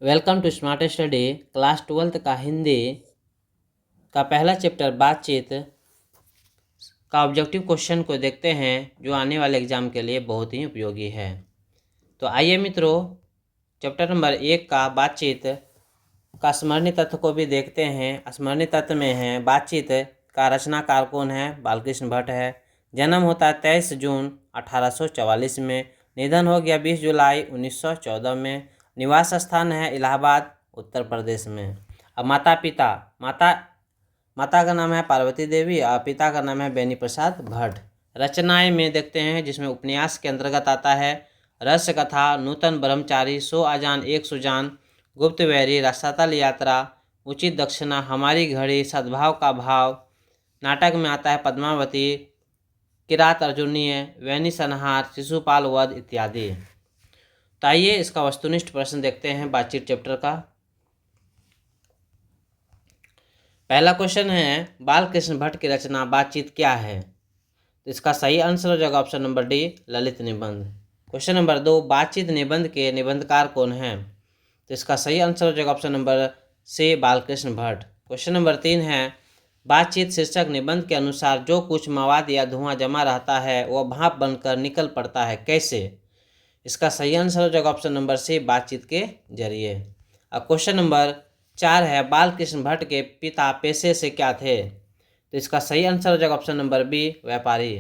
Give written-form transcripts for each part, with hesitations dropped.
Welcome to smart study. Class 12th का हिंदी का पहला चैप्टर बातचीत का ऑब्जेक्टिव क्वेश्चन को देखते हैं, जो आने वाले एग्जाम के लिए बहुत ही उपयोगी है। तो आइए मित्रों, चैप्टर नंबर 1 का बातचीत का स्मरणीय तत्व को भी देखते हैं। स्मरणीय तत्व में है बातचीत का रचनाकार कौन है? बालकृष्ण भट्ट है। जन्म होता है 23 जून 1844 में। निधन हो गया 20 जुलाई 1914 में। निवास स्थान है इलाहाबाद, उत्तर प्रदेश में। अब माता पिता, माता का नाम है पार्वती देवी और पिता का नाम है बेनी प्रसाद भट्ट। रचनाएं में देखते हैं, जिसमें उपन्यास के अंतर्गत आता है रहस्य कथा, नूतन ब्रह्मचारी, सो अजान एक सुजान, गुप्त वैरी, रसातल यात्रा, उचित दक्षिणा, हमारी घड़ी, सद्भाव का भाव। नाटक में आता है पद्मावती, किरात अर्जुनीय, वैनी संहार, शिशुपाल वध इत्यादि। तो आइए इसका वस्तुनिष्ठ प्रश्न देखते हैं बातचीत चैप्टर का। पहला क्वेश्चन है बालकृष्ण भट्ट की रचना बातचीत क्या है? तो इसका सही आंसर हो जाएगा ऑप्शन नंबर डी, ललित निबंध। क्वेश्चन नंबर 2, बातचीत निबंध के निबंधकार कौन है? तो इसका सही आंसर हो जाएगा option number C, Balkrishna Bhatt. Question number 3 है बातचीत शीर्षक निबंध के अनुसार जो कुछ मवाद या धुआं जमा रहता है वह भाप बनकर निकल पड़ता है, कैसे? इसका सही आंसर हो जाएगा ऑप्शन नंबर सी, बातचीत के जरिए। अब क्वेश्चन नंबर 4 है बालकृष्ण भट्ट के पिता पेशे से क्या थे? तो इसका सही आंसर हो जाएगा ऑप्शन नंबर बी, व्यापारी।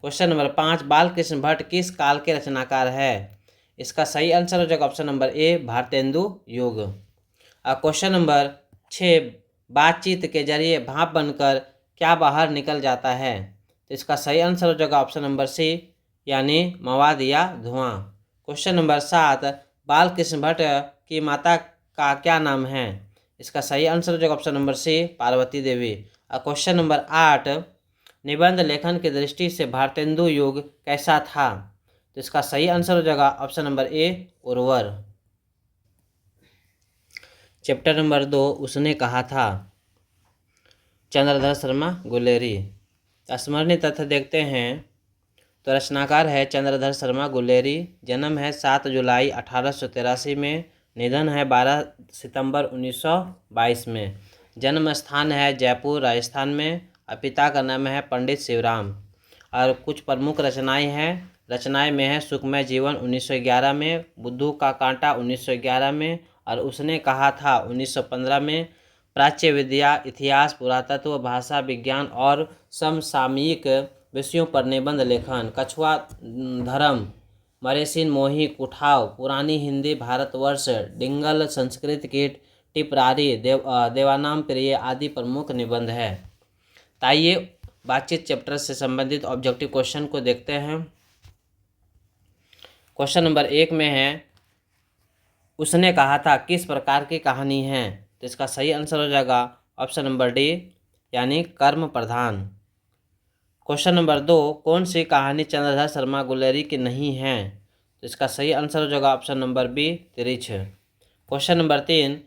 क्वेश्चन नंबर 5, बालकृष्ण भट्ट किस काल के रचनाकार है? इसका सही आंसर हो जाएगा ऑप्शन नंबर ए, भारतेंदु युग। क्वेश्चन नंबर 6, बातचीत के जरिए भाप बनकर क्या बाहर निकल जाता है? तो इसका सही आंसर हो जाएगा ऑप्शन नंबर सी, यानी मवाद या धुआं। क्वेश्चन नंबर 7, बालकृष्ण भट्ट की माता का क्या नाम है? इसका सही आंसर हो जाएगा ऑप्शन नंबर सी, पार्वती देवी। क्वेश्चन नंबर 8, निबंध लेखन की दृष्टि से भारतेंदु युग कैसा था? तो इसका सही आंसर हो जाएगा ऑप्शन नंबर ए, उर्वर। चैप्टर नंबर 2, उसने कहा था, चंद्रधर शर्मा गुलेरी। स्मरणीय तथ्य देखते हैं। तो रचनाकार है चंद्रधर शर्मा गुलेरी। जन्म है 7 जुलाई 1883 में। निधन है 12 सितंबर 1922 में। जन्म स्थान है जयपुर, राजस्थान में। और पिता का नाम है पंडित शिवराम। और कुछ प्रमुख रचनाएं हैं। रचनाएं में है सुखमय जीवन 1911 में, बुद्धू का कांटा 1911 में, और उसने कहा था 1915 में। प्राच्य विद्या, इतिहास, पुरातत्व, भाषा विज्ञान और समसामयिक विषयों पर निबंध लेखन। कछुआ धर्म, मरेसीन मोही, कुठाव, पुरानी हिंदी, भारतवर्ष, डिंगल, संस्कृत कीट, टिपरारी, देवानाम प्रिय आदि प्रमुख निबंध है। आइए बातचीत चैप्टर से संबंधित ऑब्जेक्टिव क्वेश्चन को देखते हैं। क्वेश्चन नंबर 1 में है उसने कहा था किस प्रकार की कहानी है? तो इसका सही आंसर हो जाएगा ऑप्शन नंबर डी, यानी कर्म प्रधान। क्वेश्चन नंबर 2, कौन सी कहानी चंद्रधर शर्मा गुलेरी की नहीं है? तो इसका सही आंसर हो जाएगा ऑप्शन नंबर बी, तिरिछ। क्वेश्चन नंबर 3,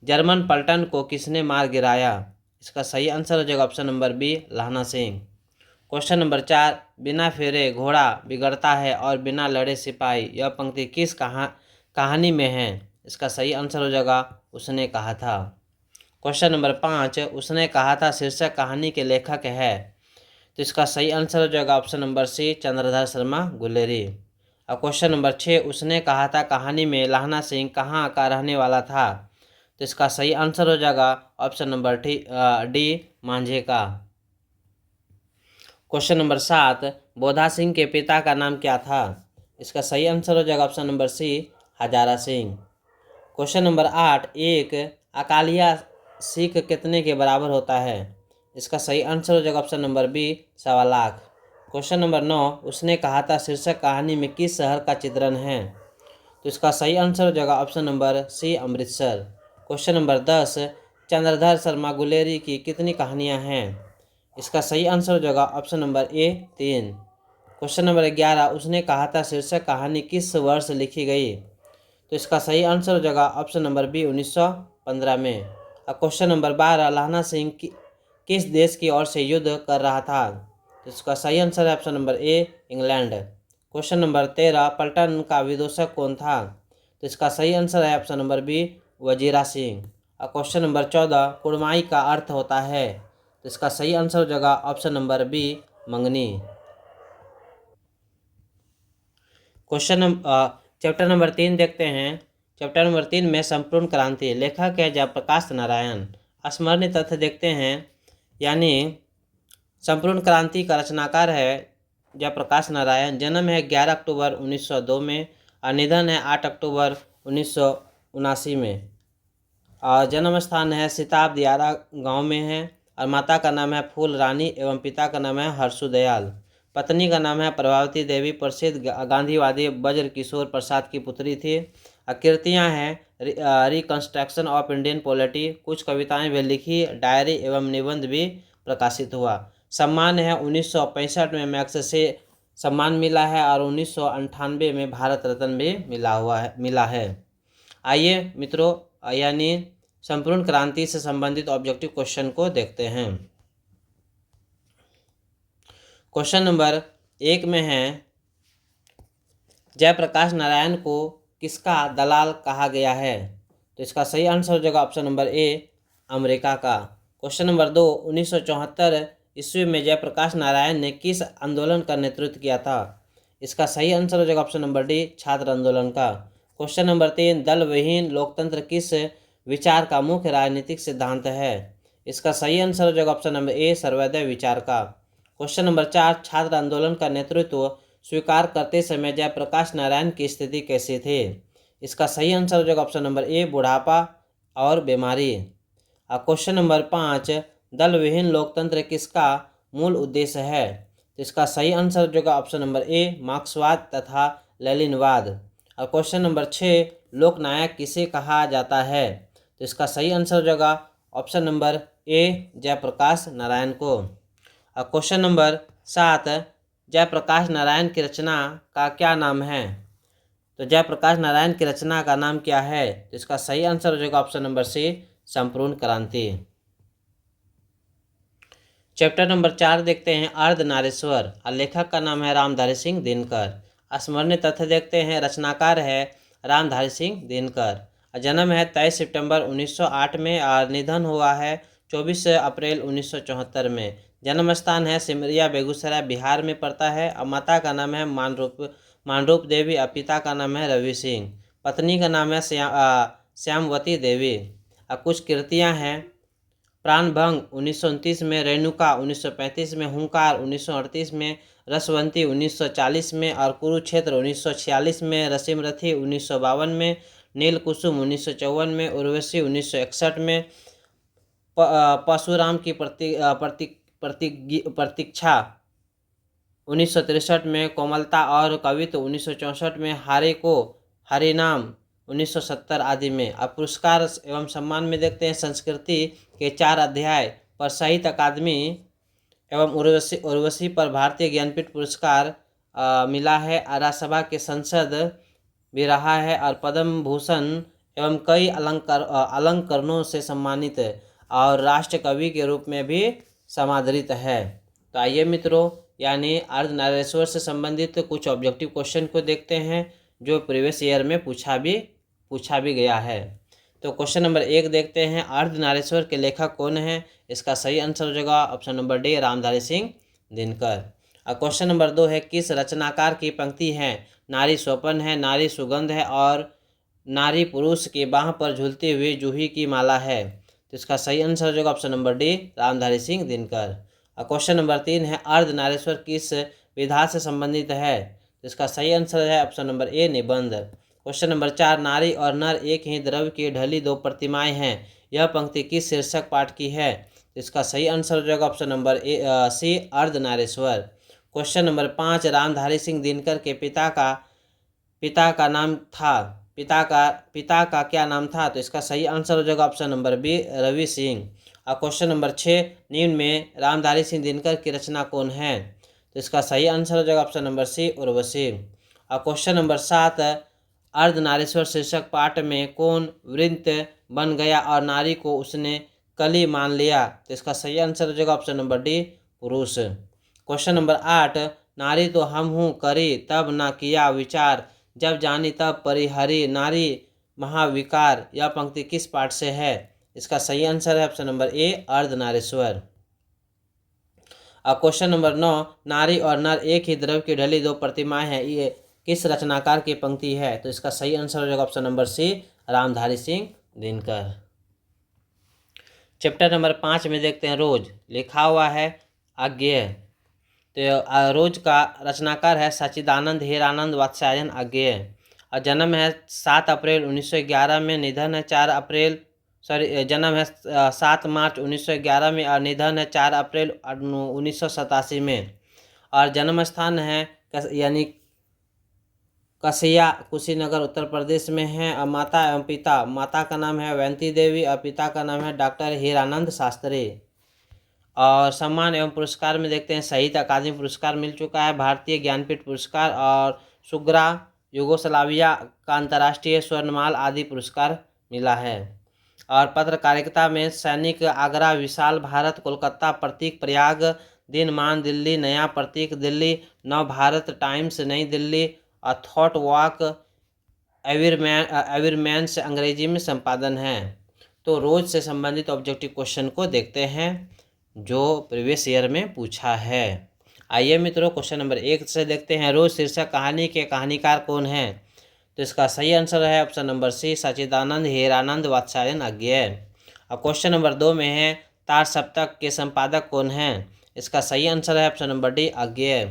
जर्मन पलटन को किसने मार गिराया? इसका सही आंसर हो जाएगा ऑप्शन नंबर बी, लहना सिंह। क्वेश्चन नंबर 4, बिना फेरे घोड़ा बिगड़ता है और बिना लड़े सिपाही, यह पंक्ति किस कहानी में है? इसका सही आंसर हो जाएगा उसने कहा था। क्वेश्चन नंबर 5, उसने कहा था शीर्षक कहानी के लेखक है। तो इसका सही आंसर हो जाएगा option number C, Chandradhar Sharma Guleri. और क्वेश्चन नंबर 6, उसने कहा था कहानी में लहना सिंह कहाँ का रहने वाला था? तो इसका सही आंसर हो जाएगा ऑप्शन नंबर डी, मांझे का। क्वेश्चन नंबर 7, बोधा सिंह के पिता का नाम क्या था? इसका सही आंसर हो जाएगा ऑप्शन नंबर सी, हजारा सिंह। क्वेश्चन नंबर 8, एक अकालिया सिख कितने के बराबर होता है? इसका सही आंसर हो जाएगा option number B, 1.25 lakh. Question number 9, उसने कहा था शीर्षक कहानी में किस शहर का चित्रण है? तो इसका सही आंसर हो जाएगा option number C, Amritsar. Question number 10, Chandradhar Sharma Guleri की कितनी कहानियाँ हैं? इसका सही आंसर हो जाएगा option number A, 3। Question number 11, उसने कहा था शीर्षक कहानी किस वर्ष लिखी गई? तो इसका सही आंसर हो जाएगा ऑप्शन नंबर बी, 1915 में। अब क्वेश्चन नंबर 12, लहना सिंह किस देश की ओर से युद्ध कर रहा था? तो इसका सही आंसर है ऑप्शन नंबर ए, इंग्लैंड। क्वेश्चन नंबर 13, पलटन का विदूषक कौन था? तो इसका सही आंसर है option number B, Wazira Singh. और क्वेश्चन नंबर 14, कुड़माई का अर्थ होता है, तो इसका सही आंसर हो जाएगा ऑप्शन नंबर बी, मंगनी। चैप्टर नंबर 3 देखते हैं। चैप्टर नंबर 3 में संपूर्ण क्रांति, लेखक है जयप्रकाश नारायण। स्मरणीय तथ्य देखते हैं, यानी संपूर्ण क्रांति का रचनाकार है जयप्रकाश नारायण। जन्म है 11 अक्टूबर 1902 में और निधन है 8 अक्टूबर 1979 में। और जन्म स्थान है सिताब दियारा गांव में है। और माता का नाम है फूल रानी एवं पिता का नाम है हर्षुदयाल। पत्नी का नाम है प्रभावती देवी, प्रसिद्ध गांधीवादी ब्रज किशोर प्रसाद की पुत्री थी। कृतियाँ हैं रिकंस्ट्रक्शन ऑफ इंडियन पॉलिटी, कुछ कविताएं भी लिखी, डायरी एवं निबंध भी प्रकाशित हुआ। सम्मान है 1965 में मैग्सेसे सम्मान मिला है और 1998 में भारत रत्न भी मिला है। आइए मित्रों, यानी संपूर्ण क्रांति से संबंधित ऑब्जेक्टिव क्वेश्चन को देखते हैं। क्वेश्चन नंबर 1 में है, जयप्रकाश नारायण को किसका दलाल कहा गया है, तो इसका सही आंसर हो जाएगा ऑप्शन नंबर ए, अमेरिका का। क्वेश्चन नंबर 2, 1974 ईस्वी में जयप्रकाश नारायण ने किस आंदोलन का नेतृत्व किया था, इसका सही आंसर हो जाएगा ऑप्शन नंबर डी, छात्र आंदोलन का। क्वेश्चन नंबर 3, दल विहीन लोकतंत्र किस विचार का मुख्य राजनीतिक सिद्धांत है, इसका सही आंसर हो जाएगा ऑप्शन नंबर ए, सर्वोदय विचार का। क्वेश्चन नंबर 4, छात्र आंदोलन का नेतृत्व स्वीकार करते समय जयप्रकाश नारायण की स्थिति कैसी थी, इसका सही आंसर हो जाएगा ऑप्शन नंबर ए, बुढ़ापा और बीमारी। क्वेश्चन नंबर 5, दल विहीन लोकतंत्र किसका मूल उद्देश्य है, तो इसका सही आंसर हो जाएगा ऑप्शन नंबर ए, मार्क्सवाद तथा लेनिनवाद। और क्वेश्चन नंबर 6, लोकनायक किसे कहा जाता है, तो इसका सही आंसर हो जाएगा option number A, Jayaprakash Narayan को। क्वेश्चन नंबर 7, जयप्रकाश नारायण की रचना का क्या नाम है, तो जयप्रकाश नारायण की रचना का नाम क्या है, तो इसका सही आंसर हो जाएगा ऑप्शन नंबर सी, संपूर्ण क्रांति। चैप्टर नंबर 4 देखते हैं, अर्धनारीश्वर। लेखक का नाम है रामधारी सिंह दिनकर। स्मरणीय तथ्य देखते हैं, रचनाकार है रामधारी सिंह दिनकर। जन्म है 23 सितंबर 1908 में और निधन हुआ है 24 अप्रैल 1974 में। जन्म स्थान है सिमरिया बेगूसराय बिहार में पड़ता है। और माता का नाम है मानरूप देवी और पिता का नाम है रवि सिंह। पत्नी का नाम है श्यामवती देवी। कुछ कृतियां हैं, प्राणभंग 1929 में, रेणुका 1935 में, हुंकार 1938 में, रसवंती 1940 में और कुरुक्षेत्र 1946 में, रसीमरथी 1952 में, नील कुसुम 1954 में, उर्वशी 1961 में, परशुराम की प्रतीक्षा 1963 में, कोमलता और कवित्व 1964 में, हारे को हरिनाम 1970 आदि में। अब पुरस्कार एवं सम्मान में देखते हैं, संस्कृति के 4 अध्याय पर साहित्य अकादमी एवं उर्वशी पर भारतीय ज्ञानपीठ पुरस्कार मिला है। राज्यसभा के संसद भी रहा है और पद्म भूषण एवं कई अलंकरणों से सम्मानित और राष्ट्र कवि के रूप में भी समादृत है। तो आइए मित्रों, यानी अर्धनारीश्वर से संबंधित कुछ ऑब्जेक्टिव क्वेश्चन को देखते हैं जो प्रीवियस ईयर में पूछा भी गया है। तो क्वेश्चन नंबर 1 देखते हैं, अर्धनारीश्वर के लेखक कौन है, इसका सही आंसर हो जाएगा option number D, Ramdhari Singh Dinkar. और क्वेश्चन नंबर 2 है, किस रचनाकार की पंक्ति है, नारी स्वपन है, नारी सुगंध है और नारी पुरुष की बाह पर झूलती हुई जूही की माला है, तो इसका सही आंसर हो जाएगा option number D, Ramdhari Singh Dinkar. और क्वेश्चन नंबर 3 है, अर्धनारीश्वर किस विधा से संबंधित है, तो इसका सही आंसर है ऑप्शन नंबर ए, निबंध। क्वेश्चन नंबर 4, नारी और नर एक ही द्रव्य की ढली 2 प्रतिमाएं हैं, यह पंक्ति किस शीर्षक पाठ की है, तो इसका सही आंसर हो जाएगा option number A, C, Ardhanarishwar. Question number 5, Ramdhari Singh Dinkar के पिता का नाम था, पिता का क्या नाम था, तो इसका सही आंसर हो जाएगा option number B, Ravi Singh. और क्वेश्चन नंबर 6, निम्न में रामधारी सिंह दिनकर की रचना कौन है, तो इसका सही आंसर हो जाएगा ऑप्शन नंबर सी, उर्वशी। और क्वेश्चन नंबर 7, अर्धनारीश्वर शीर्षक पाठ में कौन वृंत बन गया और नारी को उसने कली मान लिया, तो इसका सही आंसर हो जाएगा ऑप्शन नंबर डी, पुरुष। क्वेश्चन नंबर 8, नारी तो हम हूँ करी तब ना किया विचार, जब जानी तब परिहरी नारी महाविकार, यह पंक्ति किस पाठ से है? इसका सही आंसर है option number A Ardhanarishwar. Question number 9, नारी और नर एक ही द्रव्य की ढली दो प्रतिमाएं हैं, ये किस रचनाकार की पंक्ति है? तो इसका सही आंसर हो जाएगा option number C Ramdhari Singh Dinkar. Chapter number 5 में देखते हैं रोज, लिखा हुआ है अज्ञेय। तो रोज का रचनाकार है सच्चिदानंद हीरानंद वात्स्यायन अज्ञेय, और जन्म है 7 अप्रैल 1911 में, निधन है 4 अप्रैल जन्म है 7 मार्च 1911 में और निधन है 4 अप्रैल 1987 में। और जन्म स्थान है यानी कसिया कुशीनगर उत्तर प्रदेश में है। और माता एवं पिता, माता का नाम है वैंती देवी और पिता का नाम है डॉक्टर हीरानंद शास्त्री। और सम्मान एवं पुरस्कार में देखते हैं साहित्य अकादमी पुरस्कार मिल चुका है, भारतीय ज्ञानपीठ पुरस्कार और सुग्रा युगोस्लाविया का अंतर्राष्ट्रीय स्वर्णमाल आदि पुरस्कार मिला है। और पत्रकारिता में सैनिक आगरा, विशाल भारत कोलकाता, प्रतीक प्रयाग, दिनमान दिल्ली, नया प्रतीक दिल्ली, नव भारत टाइम्स नई दिल्ली और थॉट वॉक एविरमैन से अंग्रेजी में संपादन है। तो रोज से संबंधित ऑब्जेक्टिव क्वेश्चन को देखते हैं जो प्रीवियस ईयर में पूछा है। आइए मित्रों क्वेश्चन नंबर 1 से देखते हैं। रोज शीर्षक कहानी के कहानीकार कौन है? तो इसका सही आंसर है ऑप्शन नंबर सी सच्चिदानंद हीरानंद वात्स्यायन अज्ञेय। और क्वेश्चन नंबर 2 में है तार सप्तक के संपादक कौन हैं? इसका सही आंसर है ऑप्शन नंबर डी अज्ञेय।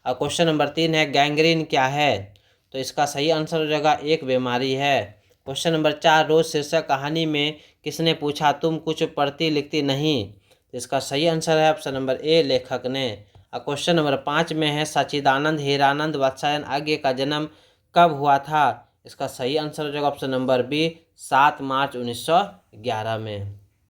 और क्वेश्चन नंबर 3 है गैंग्रीन क्या है? तो इसका सही आंसर हो जाएगा एक बीमारी है। क्वेश्चन नंबर 4 रोज शीर्षक कहानी में किसने पूछा तुम कुछ पढ़ती लिखती नहीं? तो इसका सही आंसर है ऑप्शन नंबर ए लेखक ने। और क्वेश्चन नंबर 5 में है सच्चिदानंद हीरानंद वात्स्यायन अज्ञेय का जन्म कब हुआ था? इसका सही आंसर हो जाएगा ऑप्शन नंबर बी 7 मार्च 1911 में।